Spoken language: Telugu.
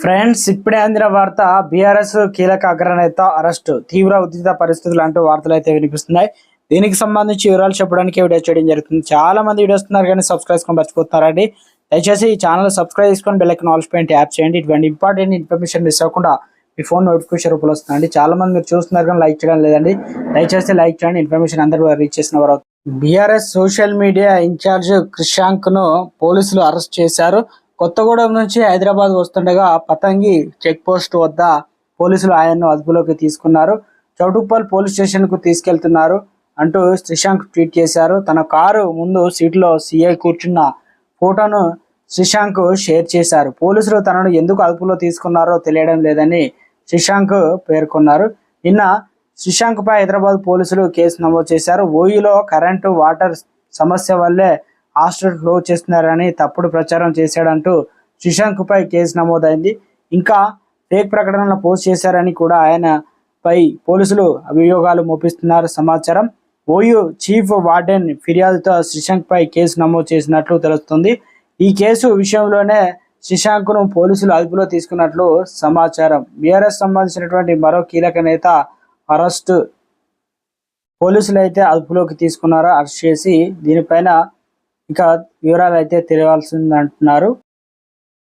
ఫ్రెండ్స్, ఇప్పుడే అందిన వార్త. బీఆర్ఎస్ కీలక అగ్రనేత అరెస్ట్, తీవ్ర ఉద్రిక్త పరిస్థితులు అంటూ వార్తలు అయితే వినిపిస్తున్నాయి. దీనికి సంబంధించి వివరాలు చెప్పడానికి వీడియో చేయడం జరుగుతుంది. చాలా మంది వీడియోస్ ఉన్నారు కానీ సబ్స్క్రైబ్ చేసుకొని మర్చిపోతున్నారండి. దయచేసి ఈ ఛానల్ సబ్స్క్రైబ్ చేసుకొని బెల్ ఐకాన్ ఆల్ పైన ట్యాప్ చేయండి. ఇటువంటి ఇంపార్టెంట్ ఇన్ఫర్మేషన్ మిస్ అవ్వకుండా మీ ఫోన్ నోటిఫికేషన్ రూపంలో వస్తుందండి. చాలా మంది మీరు చూస్తున్నారు కానీ లైక్ చేయడం లేదండి. దయచేసి లైక్ చేయండి. ఇన్ఫర్మేషన్ అందరూ రీచ్ చేసిన వారు. BRS social media incharge Krishank ను పోలీసులు అరెస్ట్ చేశారు. కొత్తగూడెం నుంచి హైదరాబాద్ వస్తుండగా పతంగి చెక్ పోస్ట్ వద్ద పోలీసులు ఆయన్ను అదుపులోకి తీసుకున్నారు. చౌటుప్పల్ పోలీస్ స్టేషన్ కు తీసుకెళ్తున్నారు అంటూ శ్రీశాంక్ ట్వీట్ చేశారు. తన కారు ముందు సీట్లో సీఐ కూర్చున్న ఫోటోను శ్రీశాంక్ షేర్ చేశారు. పోలీసులు తనను ఎందుకు అదుపులో తీసుకున్నారో తెలియడం లేదని శ్రీశాంక్ పేర్కొన్నారు. నిన్న శ్రీశాంక్ పై హైదరాబాద్ పోలీసులు కేసు నమోదు చేశారు. ఓయూలో కరెంటు వాటర్ సమస్య వల్లే హాస్టల్ క్లోజ్ చేస్తున్నారని తప్పుడు ప్రచారం చేశాడంటూ శ్రీశాంక్ పై కేసు నమోదైంది. ఇంకా ఫేక్ ప్రకటనలు పోస్ట్ చేశారని కూడా ఆయన పై పోలీసులు అభియోగాలు మోపిస్తున్నారు సమాచారం. ఓయూ చీఫ్ వార్డెన్ ఫిర్యాదుతో శ్రీశాంక్ పై కేసు నమోదు చేసినట్లు తెలుస్తుంది. ఈ కేసు విషయంలోనే శ్రీశాంక్ను పోలీసులు అదుపులో తీసుకున్నట్లు సమాచారం. బీఆర్ఎస్ సంబంధించినటువంటి మరో కీలక నేత అరెస్ట్, పోలీసులు అయితే అదుపులోకి తీసుకున్నారు. అరెస్ట్ చేసి దీనిపైన ఇంకా వివరాలు అయితే తెలియాల్సింది అంటున్నారు.